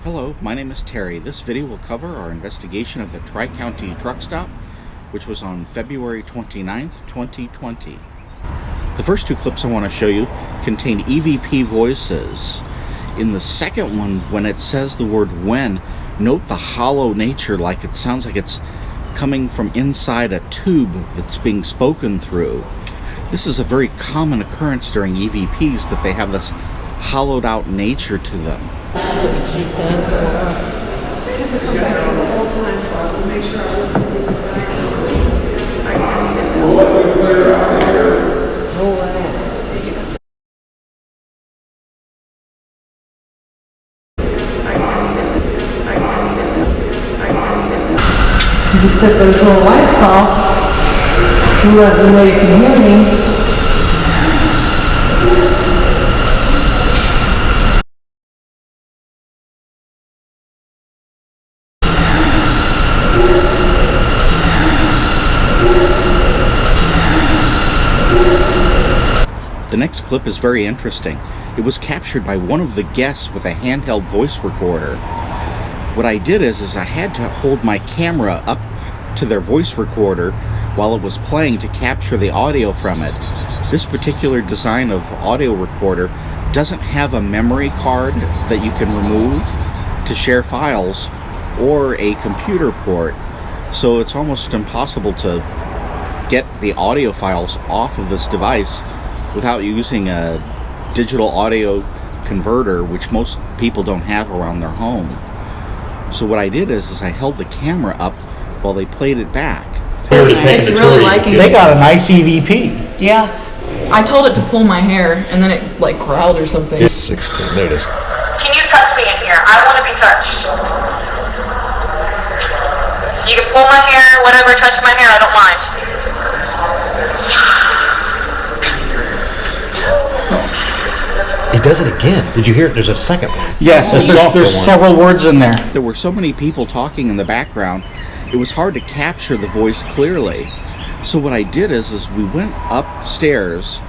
Hello, my name is Terry. This video will cover our investigation of the Tri-County truck stop, which was on February 29th, 2020. The first two clips I want to show you contain EVP voices. In the second one, when it says the word "when," note the hollow nature, like it sounds like it's coming from inside a tube that's being spoken through. This is a very common occurrence during EVPs, that they have this hollowed out nature to them. You set those little lights off to let them know you can hear me. The next clip is very interesting. It was captured by one of the guests with a handheld voice recorder. What I did is I had to hold my camera up to their voice recorder while it was playing to capture the audio from it. This particular design of audio recorder doesn't have a memory card that you can remove to share files or a computer port, so it's almost impossible to get the audio files off of this device without using a digital audio converter, which most people don't have around their home. So what I did is I held the camera up while they played it back. It's really liking. They got a nice EVP. Yeah. I told it to pull my hair, and then it like growled or something. It's 16. There it is. Can you touch me in here? I want to be touched. You can pull my hair, whatever, touch my hair, I don't mind. He does it again. Did you hear it? There's a second one. Yes, there's several words in there. There were so many people talking in the background, it was hard to capture the voice clearly. So what I did is we went upstairs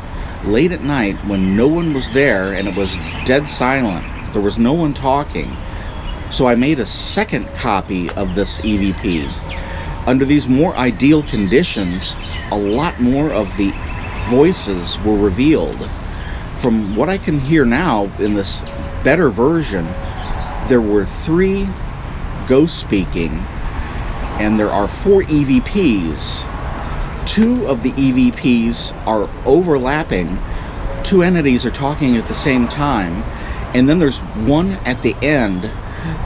late at night when no one was there and it was dead silent. There was no one talking. So I made a second copy of this EVP. Under these more ideal conditions, a lot more of the voices were revealed. From what I can hear now in this better version, there were 3 ghosts speaking, and there are 4 EVPs. 2 of the EVPs are overlapping. 2 entities are talking at the same time, and then there's one at the end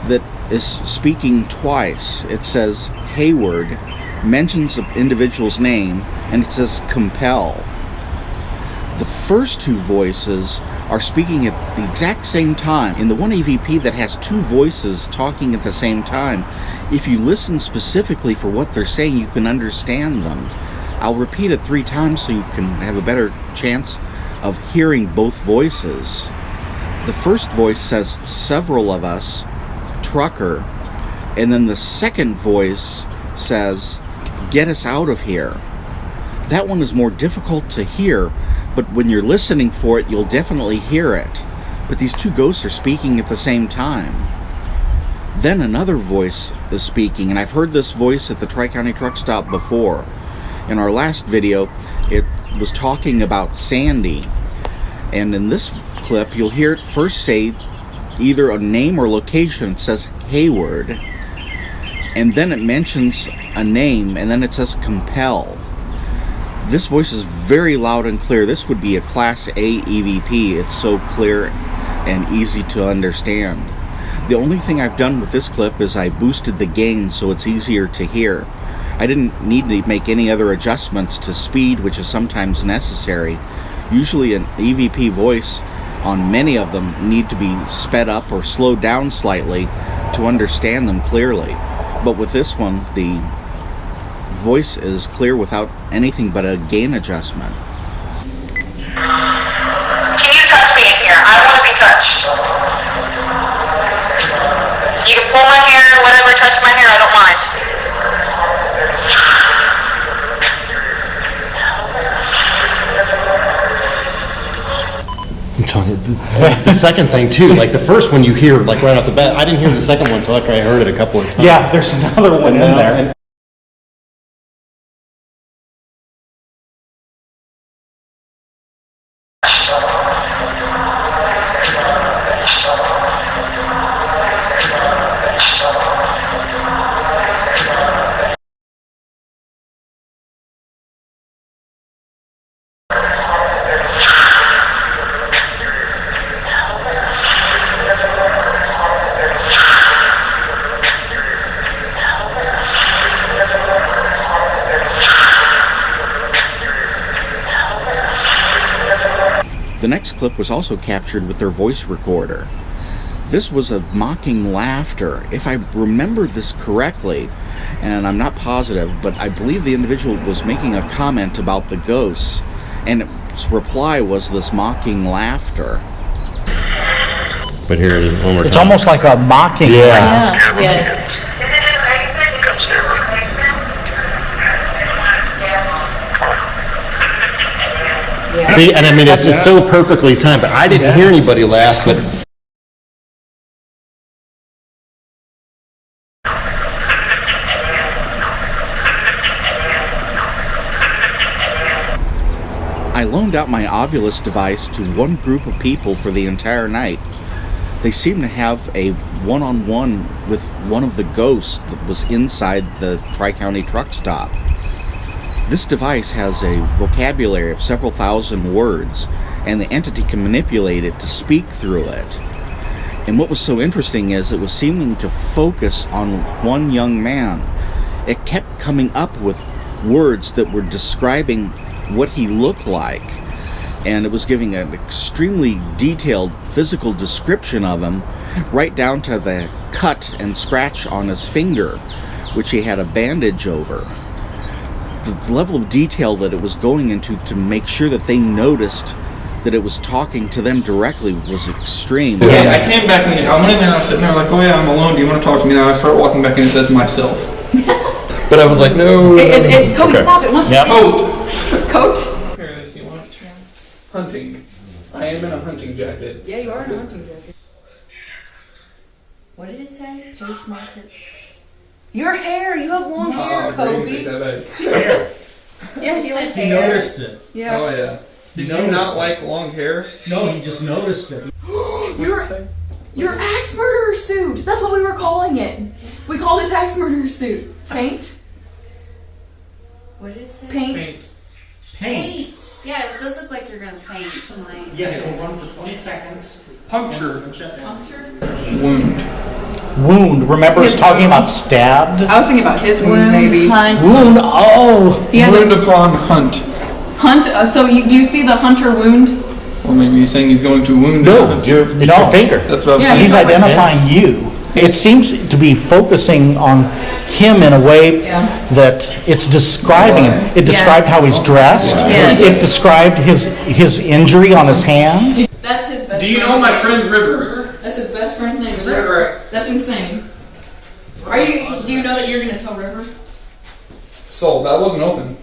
that is speaking twice. It says Hayward, mentions the individual's name, and it says compel. The first 2 voices are speaking at the exact same time. In the one EVP that has 2 voices talking at the same time, if you listen specifically for what they're saying, you can understand them. I'll repeat it 3 times so you can have a better chance of hearing both voices. The first voice says, "Several of us, trucker," and then the second voice says, "Get us out of here." That one is more difficult to hear, but when you're listening for it, you'll definitely hear it. But these 2 ghosts are speaking at the same time. Then another voice is speaking, and I've heard this voice at the Tri-County truck stop before. In our last video, it was talking about Sandy. And in this clip, you'll hear it first say either a name or location. It says Hayward. And then it mentions a name, and then it says compel. This voice is very loud and clear. This would be a Class A EVP. It's so clear and easy to understand. The only thing I've done with this clip is I boosted the gain so it's easier to hear. I didn't need to make any other adjustments to speed, which is sometimes necessary. Usually an EVP voice on many of them need to be sped up or slowed down slightly to understand them clearly. But with this one, the voice is clear without anything but a gain adjustment. Can you touch me in here? I want to be touched. You can pull my hair, whatever, touch my hair, I don't mind. telling you, the second thing too, like the first one you hear like right off the bat, I didn't hear the second one until after I heard it a couple of times. Yeah, there's another one in there. The next clip was also captured with their voice recorder. This was a mocking laughter. If I remember this correctly, and I'm not positive, but I believe the individual was making a comment about the ghosts, and its reply was this mocking laughter. But here it is one more time. It's almost like a mocking laugh. Yeah. Yes. Yeah. See, and I mean, it's so perfectly timed, but I didn't hear anybody laugh, but I loaned out my Ovilus device to one group of people for the entire night. They seemed to have a one-on-one with one of the ghosts that was inside the Tri-County truck stop. This device has a vocabulary of several thousand words, and the entity can manipulate it to speak through it. And what was so interesting is it was seeming to focus on one young man. It kept coming up with words that were describing what he looked like, and it was giving an extremely detailed physical description of him, right down to the cut and scratch on his finger, which he had a bandage over. The level of detail that it was going into to make sure that they noticed that it was talking to them directly was extreme. Yeah, I came back and I went in there and I was sitting there like, oh yeah, I'm alone, do you want to talk to me now? I start walking back in and it says myself. but I was like, no. Cody, Okay. stop it. Once Coat? Here, this, you want it? Hunting. I am in a hunting jacket. Yeah, you are in a hunting jacket. What did it say? Post market. Your hair! You have long hair, Kobe. Yeah, he like hair. Noticed it. Yeah. Oh yeah. Did you not like long hair? No, he just noticed it. Your axe murderer suit! That's what we were calling it. We called his axe murderer suit. Paint? What did it say? Paint. Paint. Yeah, it does look like you're gonna paint. Yes, it will run for 20 seconds. Puncture. Puncture? Wound. Remember us talking about stabbed? I was thinking about his wound, maybe. Wound, oh! He has Wound a upon hunt. hunt. So do you see the hunter wound? Or maybe you're saying he's going to wound No, hunt. it's your finger. That's what I was Yeah, saying. He's identifying you. It seems to be focusing on him in a way that it's describing him. It described how he's dressed. Yes. It described his injury on his hand. That's his best Do you friend's know my name. friend River? That's his best friend's name, is it? River. That's insane. Do you know that you're gonna tell River? Sold. That wasn't open.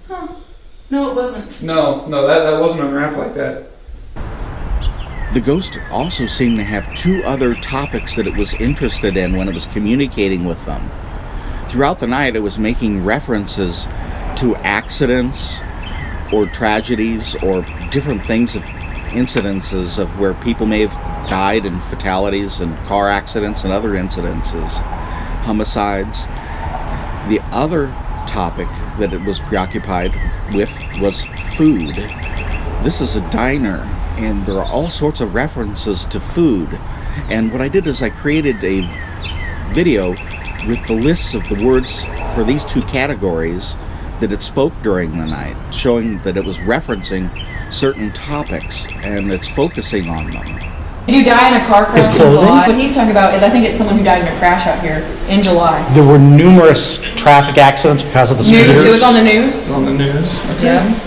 Huh. No, it wasn't. No, that wasn't unwrapped like that. The ghost also seemed to have two other topics that it was interested in when it was communicating with them. Throughout the night, it was making references to accidents or tragedies or different things of incidences of where people may have died in fatalities and car accidents and other incidences, homicides. The other topic that it was preoccupied with was food. This is a diner, and there are all sorts of references to food. And what I did is I created a video with the lists of the words for these two categories that it spoke during the night, showing that it was referencing certain topics and it's focusing on them. Did you die in a car crash His in clothing? July? What he's talking about is I think it's someone who died in a crash out here in July. There were numerous traffic accidents because of the News. speeders. It was on the news. On the news. Okay. Yeah.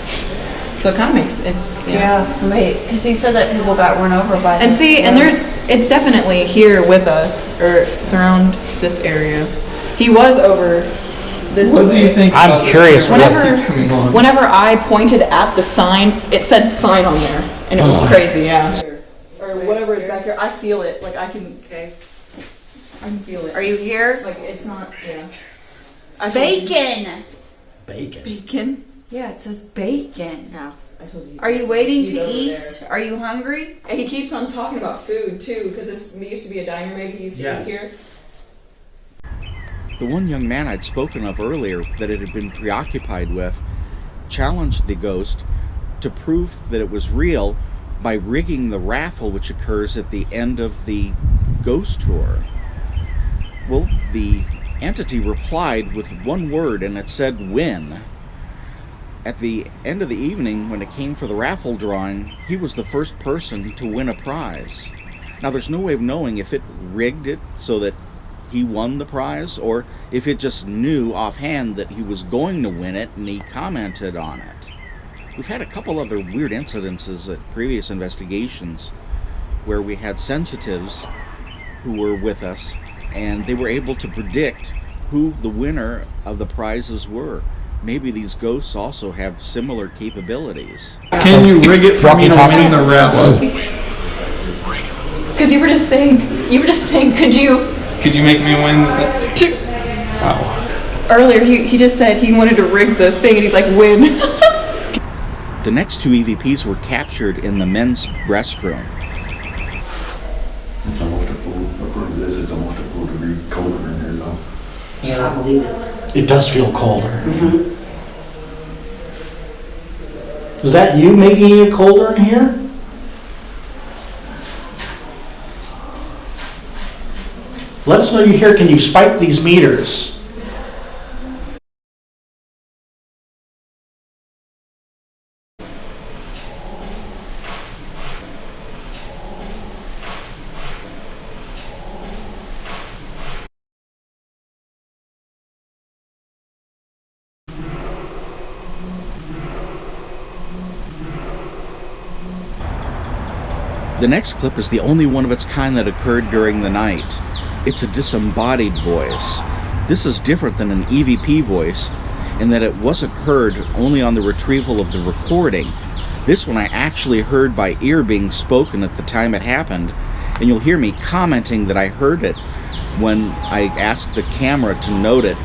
So it kind of makes it's somebody, because he said that people got run over by And see, and it's definitely here with us, or it's around this area. He was over this What do way. you think? I'm about this curious camera Whenever, keeps coming on? whenever I pointed at the sign, it said sign on there, And it was crazy, yeah. Or whatever is back here, I feel it, like I can feel it. Are you here? Like, it's not, yeah. Bacon! Bacon. Bacon? Yeah, it says bacon. Yeah, I told you. Are you waiting He's to over eat? there. Are you hungry? And he keeps on talking about food, too, because this used to be a diner, maybe he used to eat here. The one young man I'd spoken of earlier that it had been preoccupied with challenged the ghost to prove that it was real by rigging the raffle which occurs at the end of the ghost tour. Well, the entity replied with one word, and it said win. At the end of the evening, when it came for the raffle drawing, he was the first person to win a prize. Now, there's no way of knowing if it rigged it so that he won the prize, or if it just knew offhand that he was going to win it and he commented on it. We've had a couple other weird incidences at previous investigations where we had sensitives who were with us and they were able to predict who the winner of the prizes were. Maybe these ghosts also have similar capabilities. Can you rig it for me to win the raffle? Because you were just saying, could you make me win with it? Wow. Earlier, he just said he wanted to rig the thing, and he's like, win. The next two EVPs were captured in the men's restroom. It's almost a full, according to this, it's almost a full degree colder in here though. Yeah, I believe it. It does feel colder. Mm-hmm. Is that you making it colder in here? Let us know you're here. Can you spike these meters? The next clip is the only one of its kind that occurred during the night. It's a disembodied voice. This is different than an EVP voice in that it wasn't heard only on the retrieval of the recording. This one I actually heard by ear being spoken at the time it happened, and you'll hear me commenting that I heard it when I asked the camera to note it,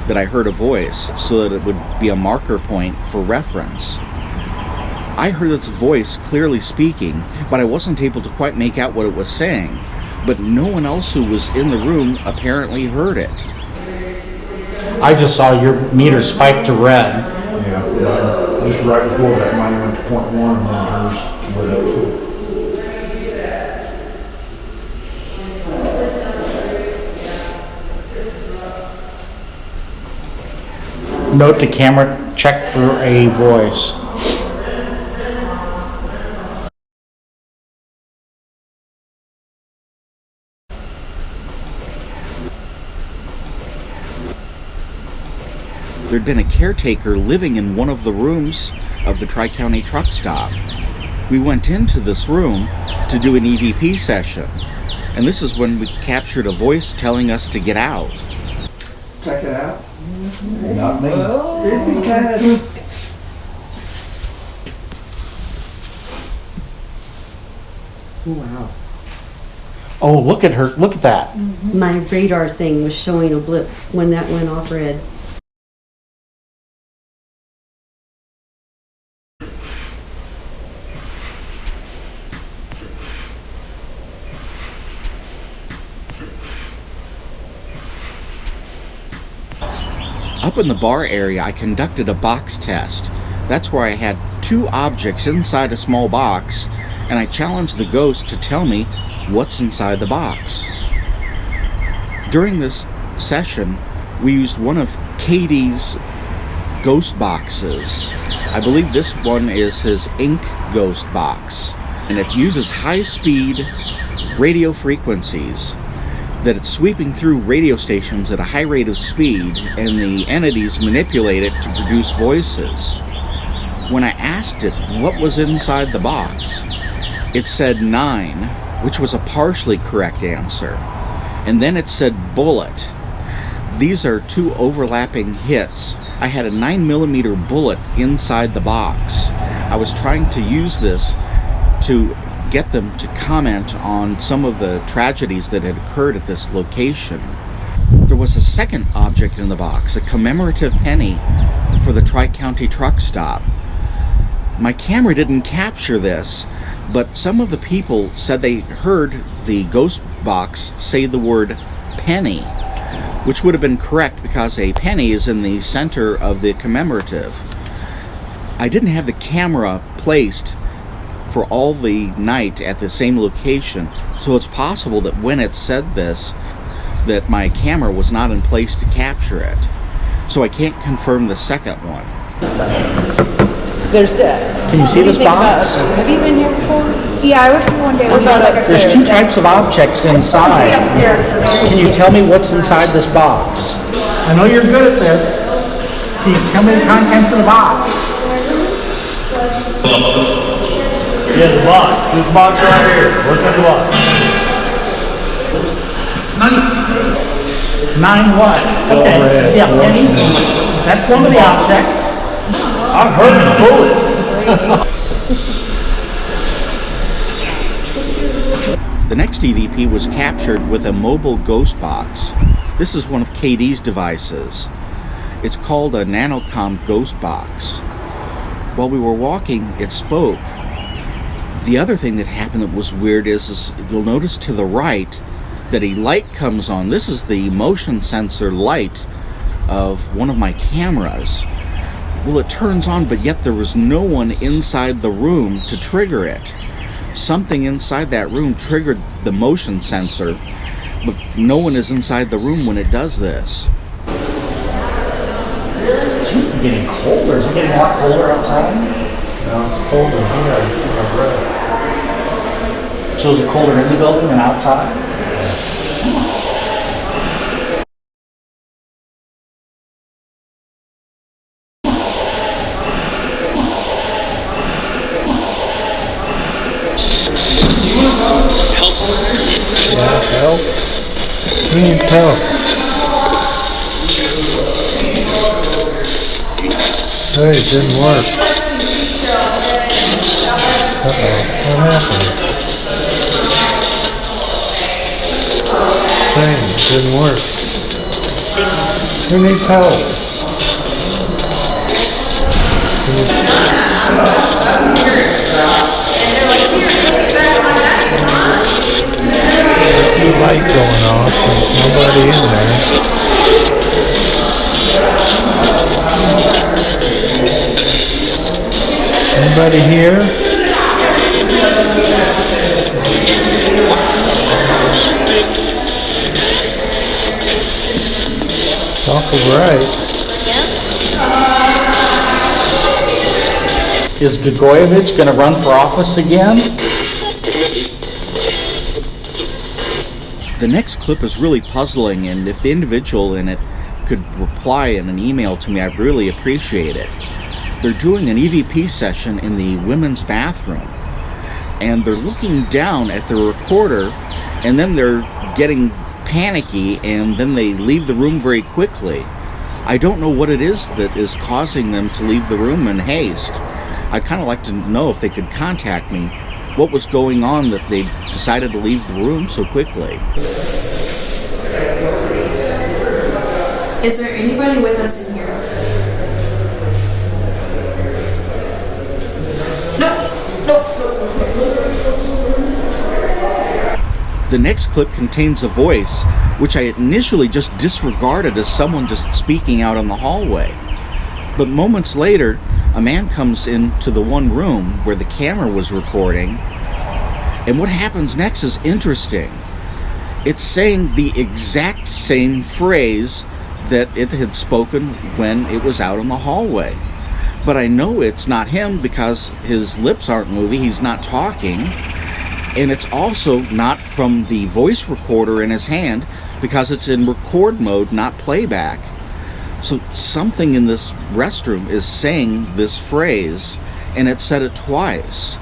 that I heard a voice, so that it would be a marker point for reference. I heard its voice clearly speaking, but I wasn't able to quite make out what it was saying. But no one else who was in the room apparently heard it. I just saw your meter spike to red. Yeah, just right before that, mine went to 0.1 and then hers lit up. Note to camera, check for a voice. There'd been a caretaker living in one of the rooms of the Tri-County truck stop. We went into this room to do an EVP session, and this is when we captured a voice telling us to get out. Check it out. Not me. Isn't kind of... Wow. Oh, look at her. Look at that. My radar thing was showing a blip when that went off red. Up in the bar area, I conducted a box test. That's where I had two objects inside a small box, and I challenged the ghost to tell me what's inside the box. During this session, we used one of Katie's ghost boxes. I believe this one is his ink ghost box, and it uses high-speed radio frequencies that it's sweeping through radio stations at a high rate of speed, and the entities manipulate it to produce voices. When I asked it what was inside the box, it said 9, which was a partially correct answer. And then it said bullet. These are two overlapping hits. I had a 9mm bullet inside the box. I was trying to use this to get them to comment on some of the tragedies that had occurred at this location. There was a second object in the box, a commemorative penny for the Tri-County truck stop. My camera didn't capture this, but some of the people said they heard the ghost box say the word penny, which would have been correct because a penny is in the center of the commemorative. I didn't have the camera placed for all the night at the same location, so it's possible that when it said this, that my camera was not in place to capture it. So I can't confirm the second one. There's Can you see this box? Have you been here before? Yeah, I was here one day. There's two types of objects inside. Can you tell me what's inside this box? I know you're good at this. Can you tell me the contents of the box? Yeah, the box. This box right here. What's in the box? 9 what? Okay. Yeah, penny. That's one of the objects. I heard the bullet. The next EVP was captured with a mobile ghost box. This is one of KD's devices. It's called a Nanocom ghost box. While we were walking, it spoke. The other thing that happened that was weird is you'll notice to the right that a light comes on. This is the motion sensor light of one of my cameras. Well, it turns on, but yet there was no one inside the room to trigger it. Something inside that room triggered the motion sensor, but no one is inside the room when it does this. It's getting colder. Is it getting a lot colder outside? No, it's cold in here. I see my breath. So is it colder in the building than outside? Help? Who needs help? Hey, it didn't work. Uh-oh, what happened? Same, it didn't work. Who needs help? There's a light going off, there's nobody in there. Anybody here? It's awful bright. Is Grigorievich going to run for office again? The next clip is really puzzling, and if the individual in it could reply in an email to me, I'd really appreciate it. They're doing an EVP session in the women's bathroom, and they're looking down at the recorder, and then they're getting panicky, and then they leave the room very quickly. I don't know what it is that is causing them to leave the room in haste. I'd kind of like to know if they could contact me what was going on that they decided to leave the room so quickly. Is there anybody with us in here? The next clip contains a voice which I initially just disregarded as someone just speaking out in the hallway. But moments later, a man comes into the one room where the camera was recording, and what happens next is interesting. It's saying the exact same phrase that it had spoken when it was out in the hallway. But I know it's not him because his lips aren't moving, he's not talking, and it's also not from the voice recorder in his hand because it's in record mode, not playback. So something in this restroom is saying this phrase, and it said it twice.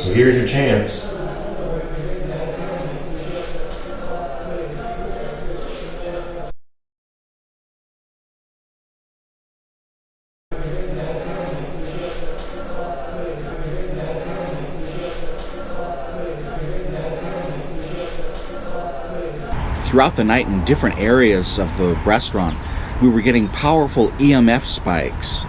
So here's your chance. Throughout the night in different areas of the restaurant, we were getting powerful EMF spikes.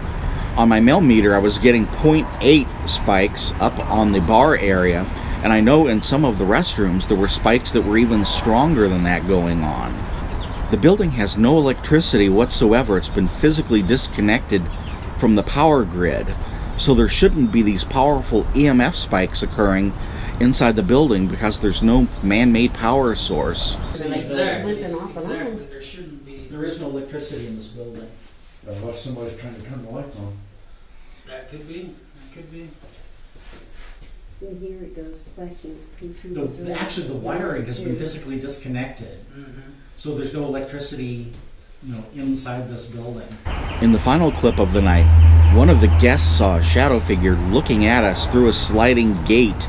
On my mel meter, I was getting 0.8 spikes up on the bar area, and I know in some of the restrooms there were spikes that were even stronger than that going on. The building has no electricity whatsoever. It's been physically disconnected from the power grid, so there shouldn't be these powerful EMF spikes occurring inside the building because there's no man-made power source. Exactly. There shouldn't be. There is no electricity in this building. Unless somebody's trying to turn the lights on. That could be. That could be. And here it goes flashing. Actually, the wiring has been physically disconnected, so there's no electricity, inside this building. In the final clip of the night, one of the guests saw a shadow figure looking at us through a sliding gate,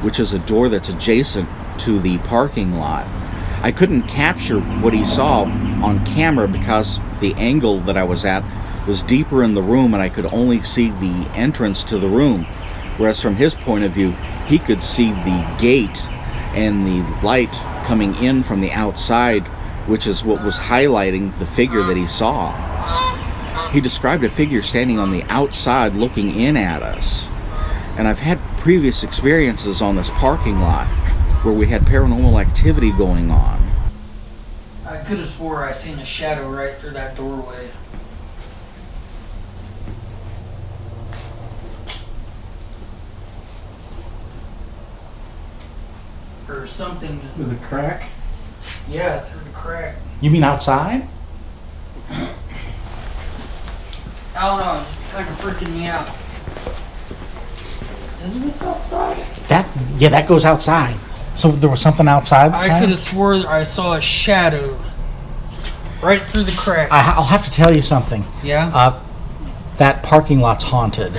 which is a door that's adjacent to the parking lot. I couldn't capture what he saw on camera because the angle that I was at was deeper in the room and I could only see the entrance to the room. Whereas from his point of view, he could see the gate and the light coming in from the outside, which is what was highlighting the figure that he saw. He described a figure standing on the outside looking in at us. And I've had previous experiences on this parking lot where we had paranormal activity going on. I could have swore I seen a shadow right through that doorway. Or something. With a crack? Yeah, through the crack. You mean outside? I don't know, it's kind of freaking me out. Isn't this outside? That goes outside. So there was something outside? I could have swore I saw a shadow right through the crack. I'll have to tell you something. Yeah? That parking lot's haunted.